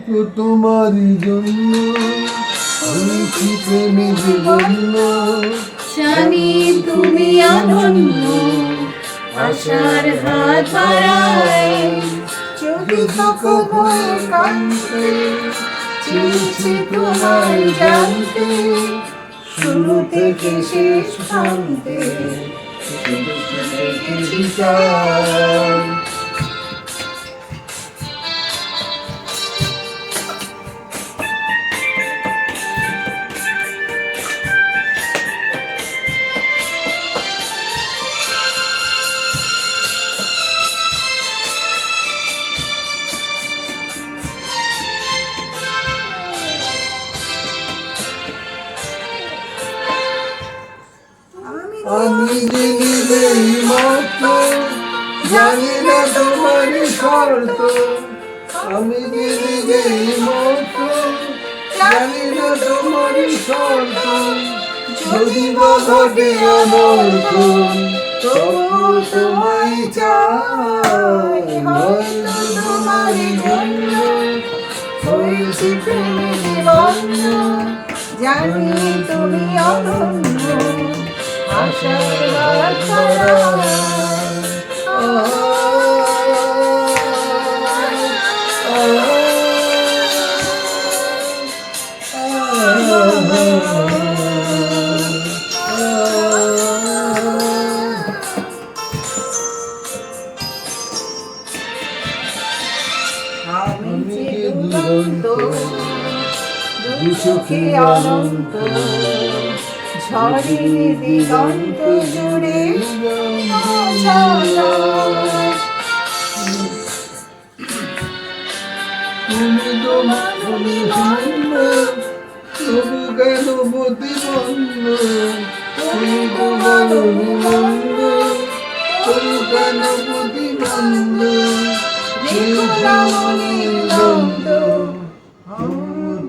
তো তোমারই জন্য হয়েছি প্রেমে জীবন্য, জানি তুমি অনন্য, আশার হাত বাড়ায় যদি কখনো একান্তে চেয়েছি তোমায় জানতে, শুরু থেকে শেষ প্রান্তে দেখেছি চাই। আমি যে নিজেই মত, জানি না তোমার শর্ত। আমি যে নিজেই মত, জানি না তোমার শর্ত। যদি বা ঘটে অনর্থ, তবু তোমায় চাই। হয়তো তোমার জন্য হয়েছি প্রেমে জীবন্য, জানি তুমি অনন্য, আশার হাত আমি যে দুরন্ত, দুচোখে অনন্ত, ঝড়ে দিগন্ত জুড়ে তুমি তো মানবী মান্য, তবু কেন প্রতিবন্ধ। তুমি তো মানবী মান্য, তবু কেন প্রতিবন্ধ।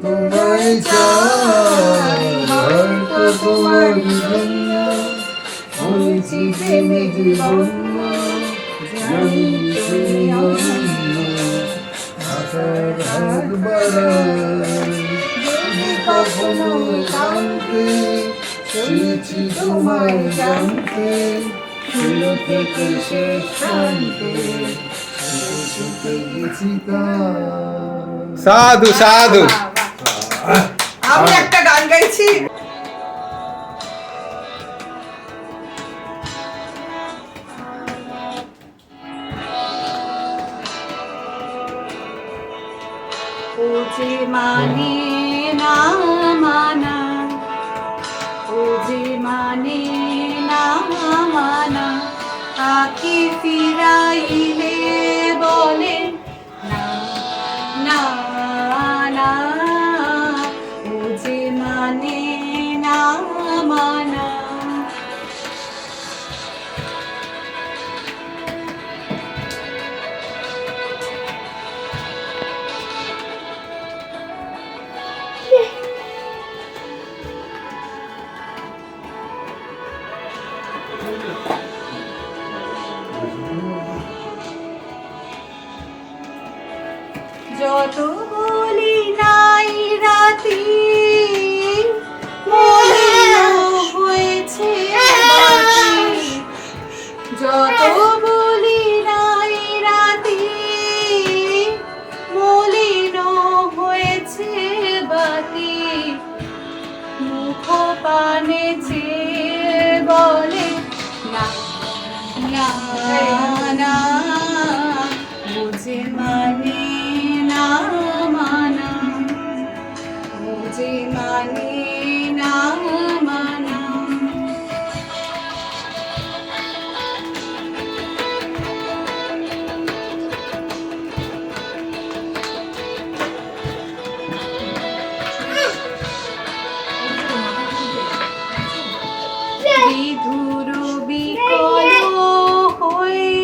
তোমায় চাই, হয়তো তোমার জন্য হয়েছি প্রেমে জীবন্য, জানি তুমি অনন্য, আশার হাত বাড়াই। যদি কখনো একান্তে চেয়েছি তোমায় জানতে, শুরু থেকে শেষ প্রান্তে গেছি তাই। সাধু সাধু। আমি একটা গান গাইছি। ও যে মানে না মানা, ও যে মানে না মানা, আঁখি ফিরাইলে বলে না না না, ও যে মানে না মানা। যত বলি নাই রাতি, মলিন হয়েছে বাতি। যত বলি নাই রাতি, মলিন হয়েছে বাতি। মুখ পানে চেয়ে বলে না না না, বুঝে মানে না মানা, বুঝে মানে না মানা। বিধুর বিকল হয়ে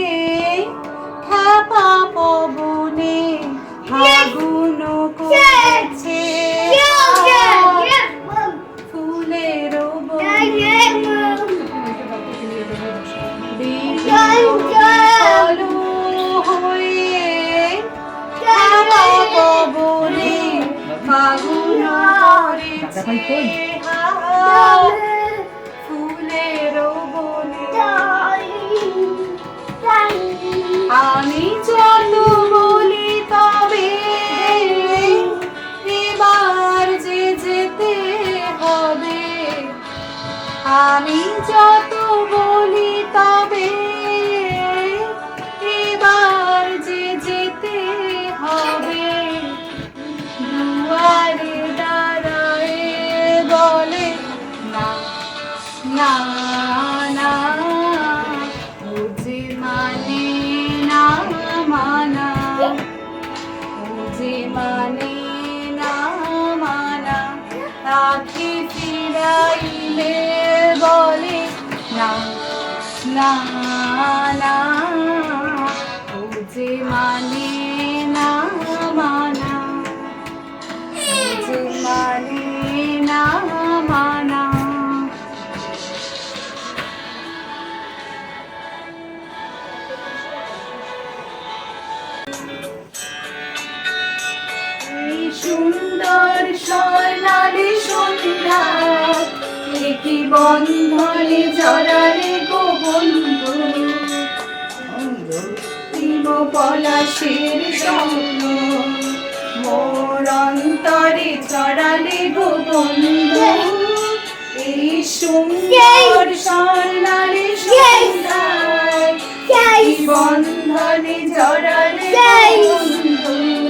আছে হাত ফুলের বনে আমি যত বলি তবে এবার যে যেতে হবে আমি যত বলি তবে এবার যে যেতে হবে দুয়ারে দাঁড়ায় বলে না না না ও যে মানে না মানা ও যে মানে না মানা আখি ফিরাইলে বলে না না না ও যে মানে না মানা ও যে মানে না মানা এই সুন্দর স্বর্ণালী সন্ধ্যা কি বন্ধনে জড়ালে গো বন্ধু প্রেম পলাশের স্বপ্ন মোর অন্তরে চড়ালে গো বন্ধু এই সুন্দর স্বর্ণালী সন্ধ্যায় কি বন্ধনে জড়ালে গো বন্ধু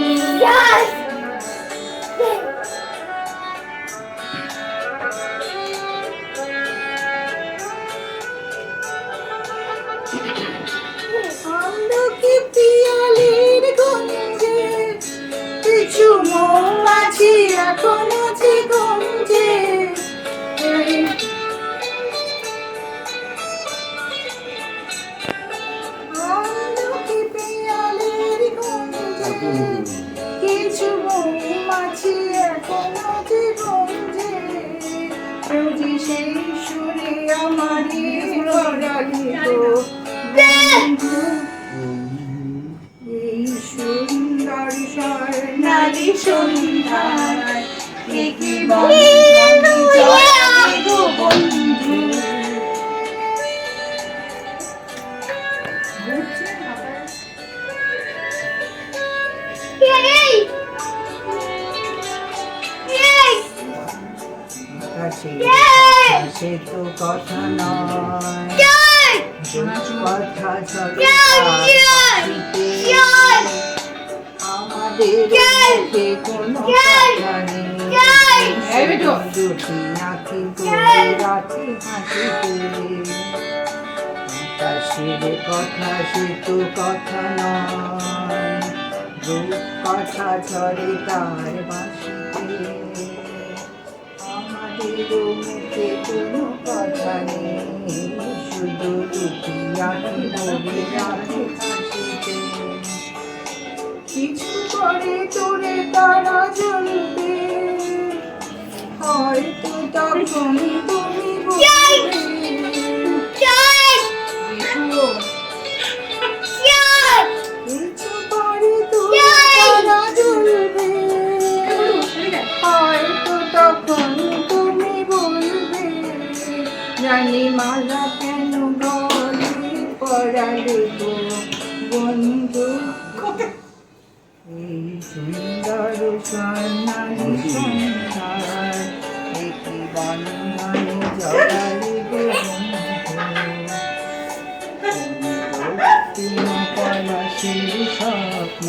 আমলকি পিয়ালির গঞ্জে কিছু মৌমাছি এখনো যে গঞ্জে আমলকি পিয়ালির গঞ্জে কিছু মৌমাছি এখনো যে গঞ্জে রোজি সেই সুরে আমারই পড়ালি গো এই সুন্দর স্বর্ণালী সন্ধ্যায় কি বন্ধনে জড়ালে গো বন্ধু সে তো কথা নয় কথা আমাদের মুখে কোনো কথা নেই দুটি আঁখি করে রাখি হাসিতে আকাশের কথা সে তো কথা নয় রূপ কথা ঝরে তার বাঁশিতে আমাদের মুখে কোনো কথা নেই শুধু দুটি আঁখি করে রাখি হাসিতে কিছু করে তোরে তারা জ্বলবে হয়তো তখন তুমি বলবে কিছু করে তোরে তারা জ্বলবে হয়তো তখন তুমি বলবে জানি মালা কেন গলে পড়ালে গো বন্ধু এই সুন্দর স্বর্ণালী সন্ধ্যায় কি বন্ধনে জড়ালে গো বন্ধু পলাশের স্বপ্ন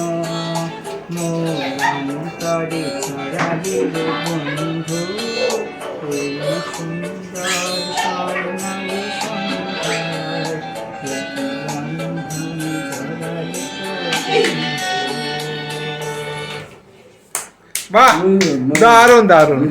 মোর অন্তরে ছড়ালে গো বন্ধু এই সুন্দর স্বর্ণালী সন্ধ্যায় কি বন্ধনে জড়ালে গো বাহ দারুণ দারুণ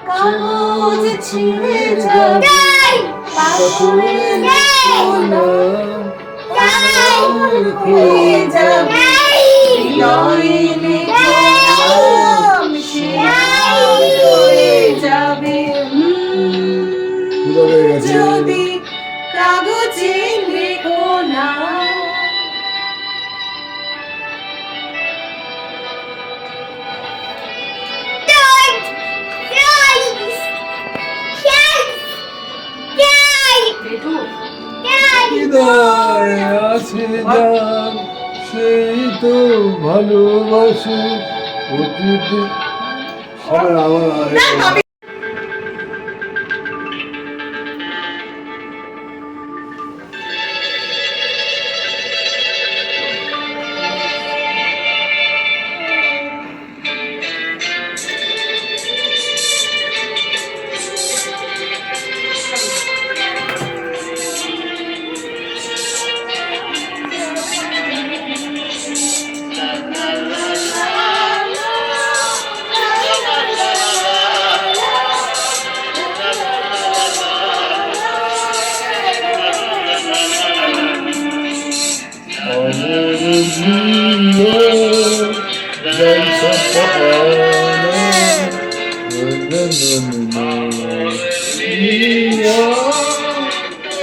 কাগজ ছিঁড়ে যাবে পাথরের ফুলও হয়ে যাবে নয়নে নাম সে হয়ে যাবে যদি কাগজে লেখো না হৃদয় আছে যার সেই তো ভালোবাসে প্রতিদিন।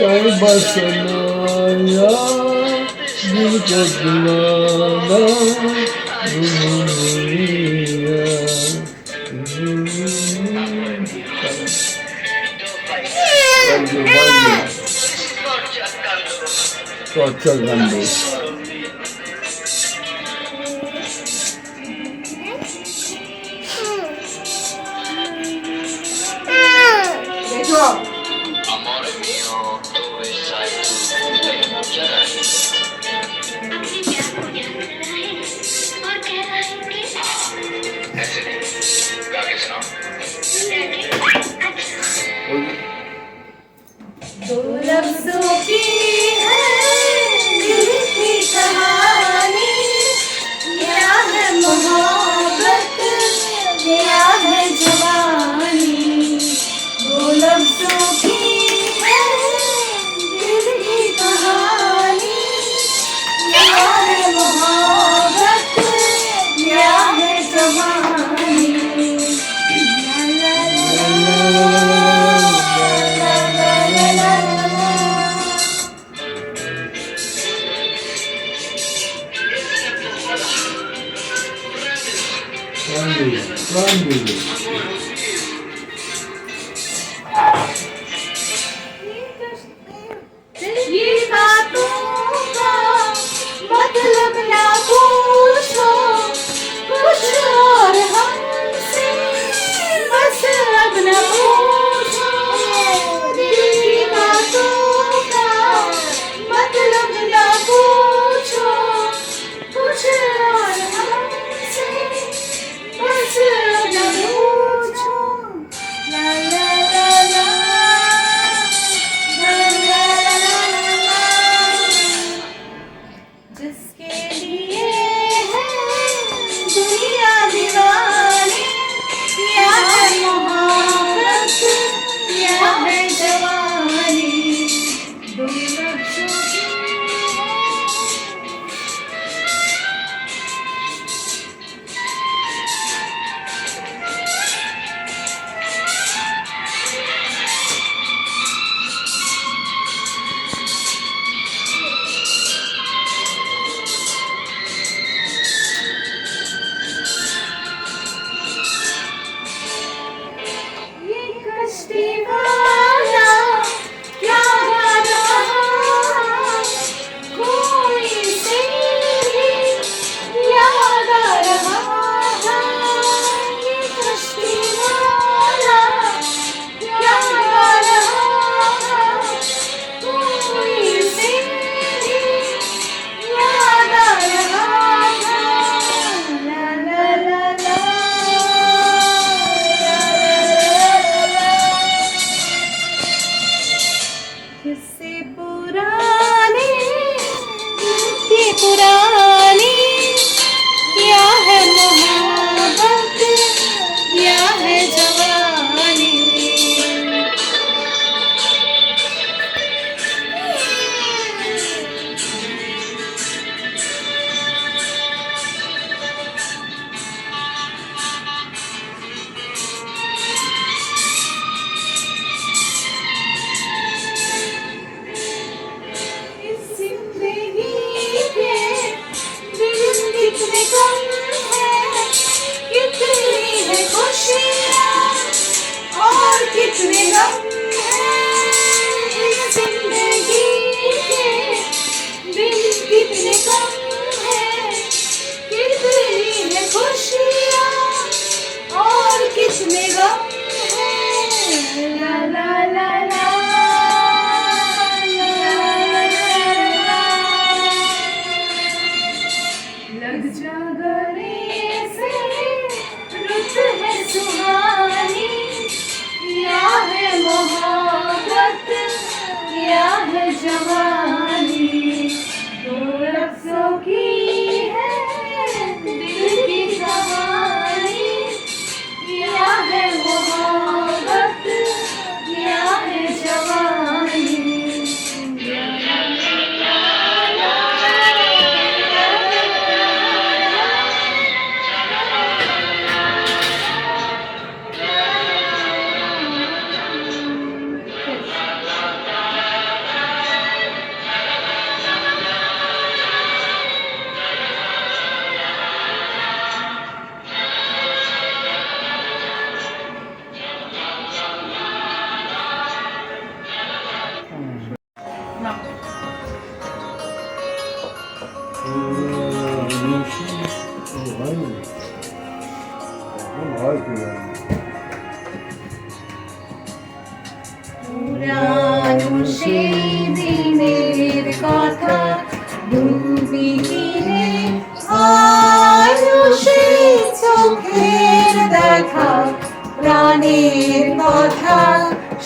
Kay basanaya Dilkotlana Dunia Torture Gandhi Amore mio, dove sei tu? ऐसे नहीं गा के सुनाओ दो लफ्जों की है दिल की कहानी क्या है मोहब्बत क्या है जवानी दो लफ्जों की है दिल की कहानी क्या है मोहब्बत क्या है जवानी ला ला ये बातों का मतलब ना पूछो कुछ और हमसे बस अब न पूछो दिल की बातों का मतलब ना पूछो कुछ और हमसे बस अब न पूछो ला ला ला ला जिसके लिए है दुनिया दीवानी क्या है मोहब्बत क्या है जवानी दो लफ्जों की जागने से रुत है सुहानी, या है मोहब्बत या है जवानी, दो लफ्जों की है दिल की कहानी, या है मोहब्बत या है जवानी। পুরানো সেই দিনের কথা ভুলবি কিরে, আজও সেই চোখের দেখা প্রাণের কথা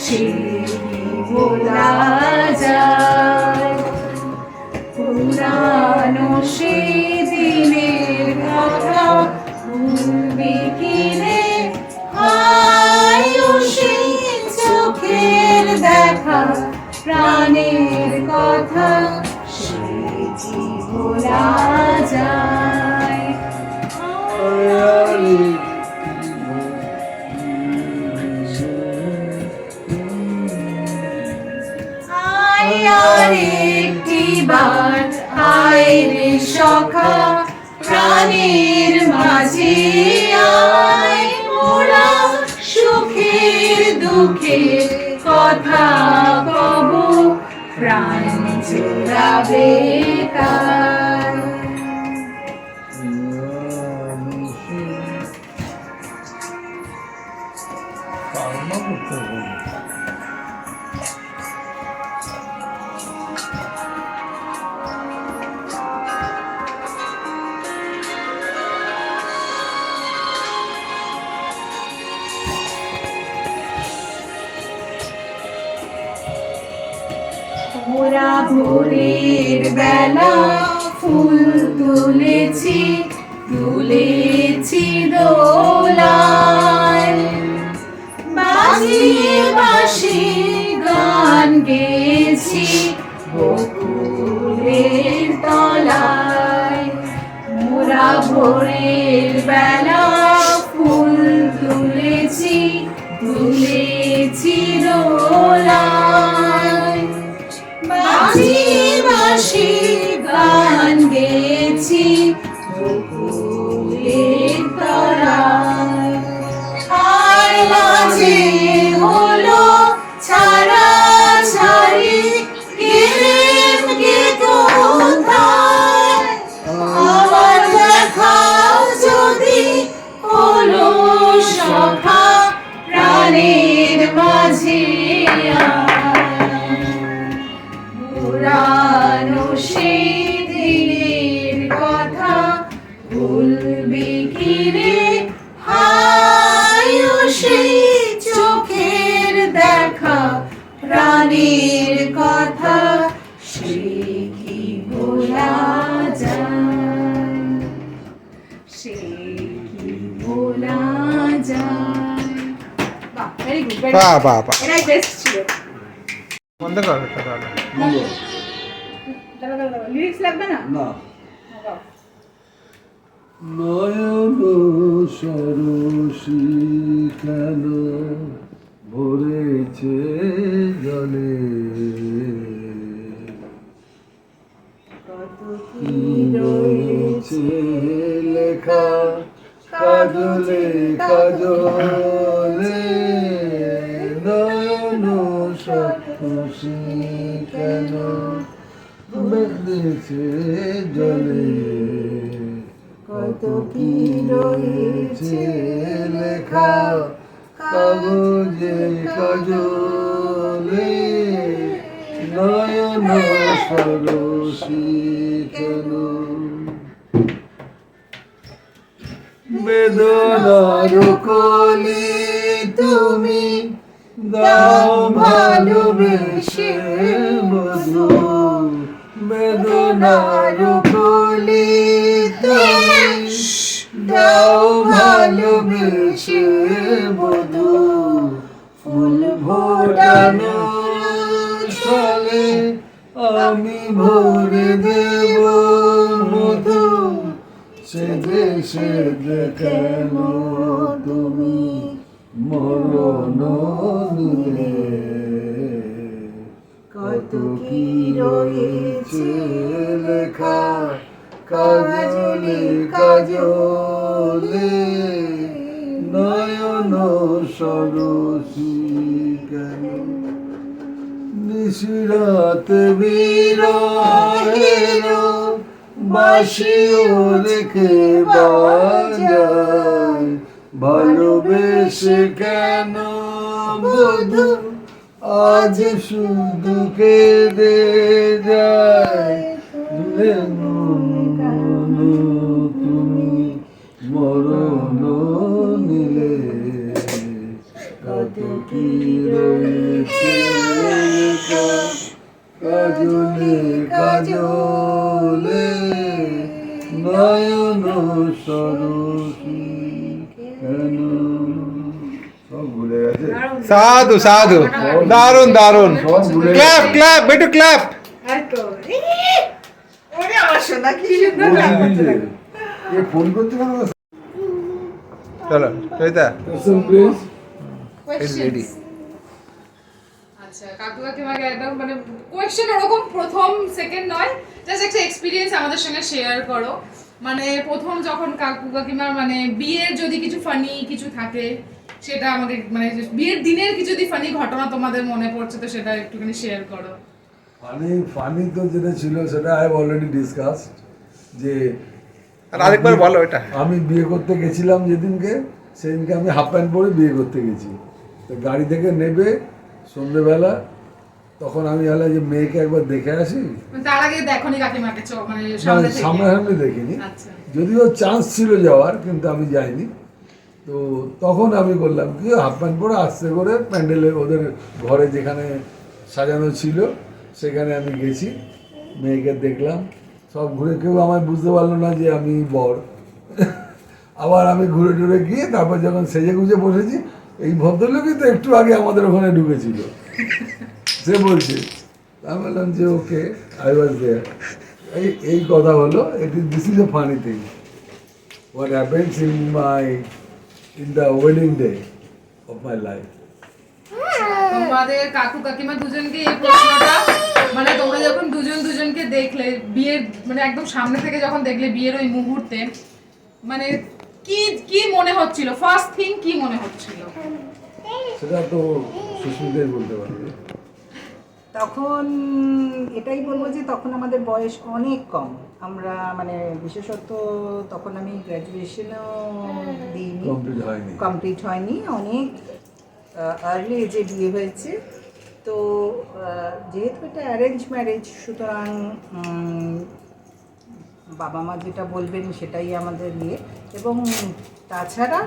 সে কি বলা যায়। পুরানো সেই দিনের কথা ভুলবি কিরে, আজও সেই চোখের দেখা প্রাণের কথা সে কি বলা যায়। আয় আর একটিবার আয় রে সখা প্রাণের মাঝে আয়, মোরা সুখের দুঃখের কথা কব প্রাণ জোড়াবে কার। মোরা ভোরের বেলা ফুল তুলেছি তুলেছি দোলায়, বাজিয়ে বাঁশি গান গেয়েছি বকুলের তলায়। মোরা ভোরের বেলা ফুল তুলেছি তুলেছি দোলায়, বাঁশিয়ে বাঁশি গান গেয়েছি বকুলের তলায়। আর মাঝে হলো ছাড়া ছাড়ি গেলেন কে কোথায়, আবার দেখা যদি হলো সখা প্রাণের মাঝে পুরানো সেই দিনের কথা ভুলবি কিরে, হায় সেই চোখের দেখা প্রাণের কথা সে কি বলা যায়, সে কি বলা যায়। বাহ, ভেরি গুড, বাহ বাহ বাহ, এটাই বেস্ট ছিল। বন্ধ কর এটা তাহলে। লিরিক্স লাগবে না? না। নয়ন সরসী কেন ভরেছে জলে, কত কি রয়েছে লেখা কাজলে কাজলে, নয়ন সরসী কেন বেঁধেছে জলে, কত কি রয়েছে লেখা কাগজে কাজলে, নয়ন সরসী কেন। বেদনার কলি তুমি দাও ভালোবেসে বধু, বেদনার কলি তুমি দাও ভালোবেসে বধু, ফুল ফোটানোর স্থলে আমি ভরে দেব মধু, সেদে সেদে কেন তুমি মরণ নিলে, কত কি রয়েছে লেখা কাজলে কাজলে, নয়ন সরসী কেন, নিশিরাত বিরহের বাঁশিও রেখে বাজায়, ভালোবেসে কেন বধু আজ শুধু কেঁদে যায়, তুমি মরণ নিলে, কত কি রয়েছে কাজলে কাজলে, নয়ন সরসী কেন। সব ভুলে গেছে, সাধু সাধু, দারুন দারুন, সব ভুলে ক্ল্যাপ ক্ল্যাপ বেটু ক্ল্যাপ। আর তো ওরে আমার সোনা কি সুন্দর লাগছে। ফোন করতে পারবো? চলো সবিতা, প্লিজ। It's ready. আচ্ছা, কাকু কাকিমাকে একদম মানে কোয়েশ্চেন ওরকম প্রথম সেকেন্ড নয়, জাস্ট একটা এক্সপিরিয়েন্স আমাদের সঙ্গে শেয়ার করো। মানে প্রথম যখন কাকু কাকিমার মানে বিয়ের যদি কিছু ফানি কিছু থাকে সেটা আমাকে মানে বিয়ের দিনের কিছু যদি ফানি ঘটনা তোমাদের মনে পড়ছে তো সেটা একটুখানি শেয়ার করো। ফানি তো যেটা ছিল সেটা আই হ্যাভ অলরেডি ডিসকাসড, যে আর আরেকবার বলো এটা। আমি বিয়ে করতে গেছিলাম যেদিনকে, সেদিনকে আমি হাফ প্যান্ট পরে বিয়ে করতে গেছি। তো গাড়ি থেকে নেবে সন্ধ্যেবেলা, তখন আমি হলে যে মেয়েকে একবার দেখে আসি, তার আগে দেখোনি কাকিমাকে মানে সামনে সামনে দেখিনি, আচ্ছা, যদিও চান্স ছিল যাওয়ার কিন্তু আমি যাইনি। তো তখন আমি করলাম কি, হাফ প্যান্ট পরে আস্তে করে প্যান্ডেলে ওদের ঘরে যেখানে সাজানো ছিল সেখানে আমি গেছি, মেয়েকে দেখলাম, সব ঘুরে, কেউ আমায় বুঝতে পারলো না যে আমি বর। আবার আমি ঘুরে টুরে গিয়ে তারপর যখন সেজে গুজে বসেছি, এই ভদ্রলোকই তো একটু আগে আমাদের ওখানে ঢুকেছিল, সে বলছে। আমি বললাম যে ওকে, আই ওয়াজ দেয়ার। এই কথা হলো, this is a funny thing what happens in the wedding day of my life. তোমাদের কাকু কাকিমা দুজনকে এই প্রশ্নটা মানে তোমরা যখন দুজন দুজনকে দেখলে বিয়ের মানে একদম সামনে থেকে যখন দেখলে বিয়ের ওই মুহূর্তে, মানে কি কি মনে হচ্ছিল, ফার্স্ট থিং কি মনে হচ্ছিল? সেটা তো সুস্মিতাই বলতে পারবে। তখন এটাই বলবো যে তখন আমাদের বয়স অনেক কম, আমরা মানে বিশেষত তখন আমি গ্র্যাজুয়েশনও দিইনি, কমপ্লিট হয়নি, অনেক আর্লি এজে বিয়ে হয়েছে। তো যেহেতু এটা অ্যারেঞ্জ ম্যারেজ, সুতরাং বাবা মা যেটা বলবেন সেটাই আমাদের ইয়ে। এবং তাছাড়া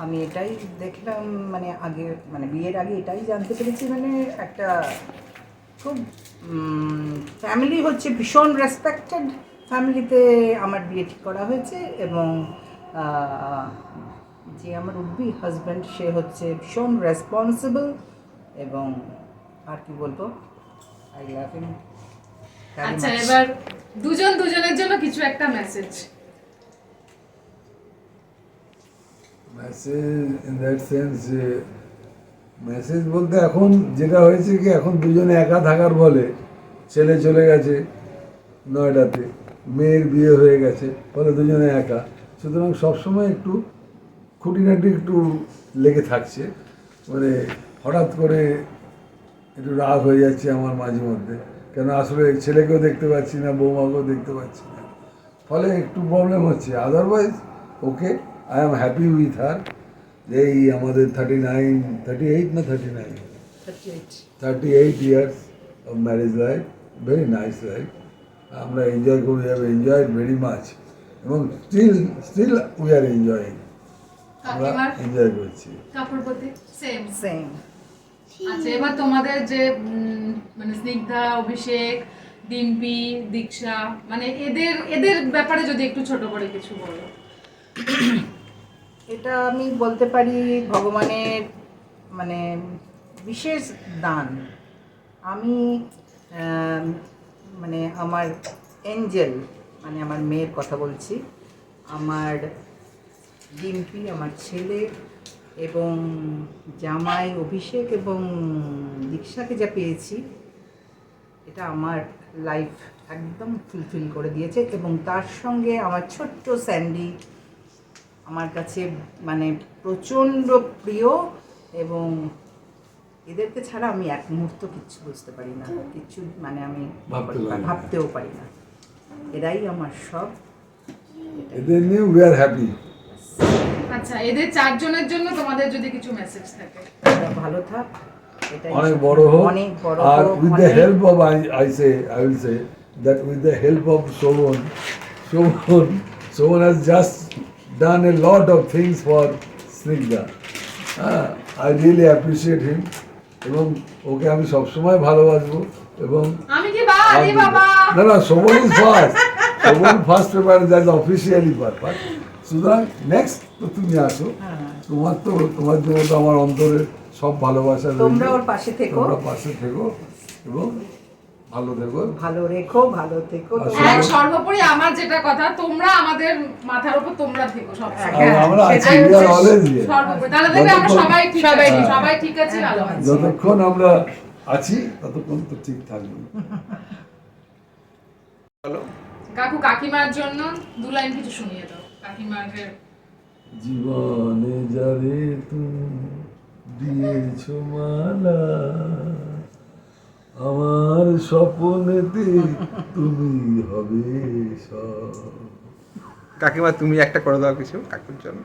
আমি এটাই দেখলাম মানে আগে মানে বিয়ের আগে এটাই জানতে পেরেছি, মানে একটা খুব ফ্যামিলি হচ্ছে ভীষণ রেসপেক্টেড ফ্যামিলিতে আমার বিয়ে ঠিক করা হয়েছে। এবং যে আমার উডবি হাজব্যান্ড সে হচ্ছে ভীষণ রেসপন্সিবল, এবং আর কি বলবো, আই লাভ হিম। আচ্ছা, এবার দুজন দুজনের জন্য কিছু একটা message. Message in that sense, যে মেসেজ বলতে এখন যেটা হয়েছে কি, এখন দুজনে একা থাকার বলে, ছেলে চলে গেছে নয়ডাতে, মেয়ের বিয়ে হয়ে গেছে, ফলে দুজনে একা, সুতরাং সবসময় একটু খুঁটিনাটি একটু লেগে থাকছে। মানে হঠাৎ করে একটু রাগ হয়ে যাচ্ছে আমার মাঝে মধ্যে, কেন আসলে ছেলেকেও দেখতে পাচ্ছি না, বৌমাকেও দেখতে পাচ্ছি না, ফলে একটু প্রবলেম হচ্ছে। Otherwise okay, I am happy with her. এই আমাদের 38 না 38 years of marriage life, very nice life, আমরা এনজয় করি, হ্যাভ এনজয়েড ভেরি মাচ। এবং স্টিল উই আর এনজয়িং, আমরা কাকিমার এনজয় করছি। কাকুর প্রতি সেম। সেম। আচ্ছা, এবার তোমাদের যে মানে স্নিগ্ধা, অভিষেক, ডিম্পি, দীক্ষা, মানে এদের এদের ব্যাপারে যদি একটু ছোট করে কিছু বলো। এটা আমি বলতে পারি ভগবানের মানে বিশেষ দান। আমি মানে আমার এঞ্জেল, মানে আমার মেয়ের কথা বলছি, আমার ডিম্পি, আমার ছেলে এবং জামাই অভিষেক এবং দীক্ষাকে যা পেয়েছি, এটা আমার লাইফ একদম ফুলফিল করে দিয়েছে। এবং তার সঙ্গে আমার ছোট্ট স্যান্ডি আমার কাছে মানে প্রচণ্ড প্রিয়, এবং এদেরকে ছাড়া আমি এক মুহূর্ত কিচ্ছু বুঝতে পারি না, কিচ্ছু মানে আমি ভাবতেও পারি না। এরাই আমার সব, এদের নিয়ে উই আর হ্যাপি। আচ্ছা, এদের চারজনের জন্য তোমাদের যদি কিছু মেসেজ থাকে। এরা ভালো থাক, এটাই অনেক বড় হোক, অনেক বড় আর হোক, উইথ দ্য অনেক- help of I will say that with the help of Shobhan has just done a lot of things for Snigdha. I really appreciate him, এবং ওকে আমি সবসময় ভালোবাসবো। এবং আমি কি বাড়ি বাবা, না Shobhan is first, Shobhan first paper, that officially purpose. সুতরাং নেক্সট তো তুমি আসো, তোমার জন্য তো আমার অন্তরের সব ভালোবাসা রইলো। তোমরা ওর পাশে থেকো, তোমরা পাশে থেকো এবং ভালো থেকো। ভালো রেখো, ভালো থেকো। আর তোমরা- হ্যাঁ, সর্বোপরি আমার যেটা কথা, তোমরা আমাদের মাথার উপর তোমরা থেকো সব আর আমরা আছি, we are always here. সর্বোপরি, তাহলে দেখবে আমরা সবাই ঠিক সবাই আছি, ঠিক। সবাই ঠিক আছে, ভালো আছি। যতক্ষণ আমরা আছি ততক্ষণ তো ঠিক থাকবে। কাকু কাকিমার জন্য 2 লাইন কিছু শুনিয়ে দাও কাকিমাকে। জীবনে যারে তুমি দিয়েছো মালা, আমার স্বপ্নেতে তুমি হবে সব। কাকিমা তুমি একটা করে দাও কিছু কাকুর জন্য।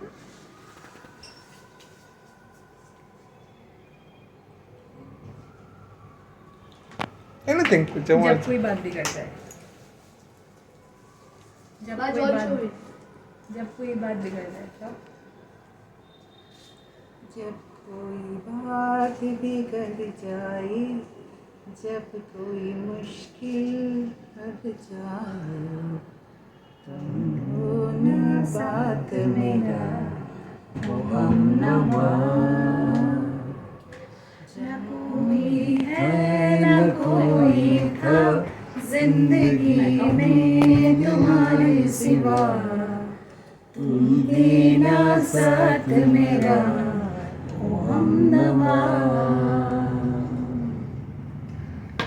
এনিথিং, যেমন जब कोई बात बिगड़ जाए, जब कोई बात बिगड़ जाए, जब कोई बात बिगड़ जाए, जब कोई मुश्किल बढ़ जाए, तुम हो ना साथ मेरा वो हमनवा, जब कोई है ना कोई था जिंदगी में तुम्हारे सिवा, तुम देना साथ मेरा वो हमनवा।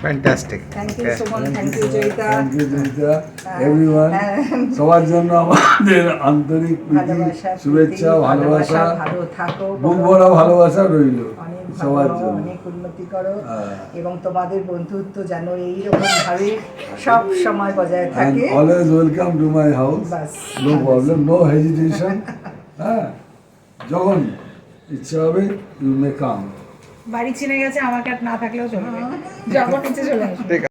Fantastic. Thank you so much, thank you Jayita. Thank you Jayita, everyone. সবার জন্য আমাদের আন্তরিক প্রীতি, ভালোবাসা, শুভেচ্ছা, প্রীতি, ভালোবাসা, ভালো থাকো, বুক ভরা ভালোবাসা রইল অনেক সবার ভালো, জন্য। অনেক উন্নতি করো, হ্যাঁ। এবং তোমাদের বন্ধুত্ব যেন এইরকম ভাবে সব সময় বজায় And থাকে। always welcome to my house. Bus. No problem, no hesitation. হ্যাঁ, যখন ইচ্ছা হবে you may come. বাড়ি চিনে গেছে, আমাকে আর না থাকলেও চলবে, যখন ইচ্ছে চলে আসবে। ঠিক আছে।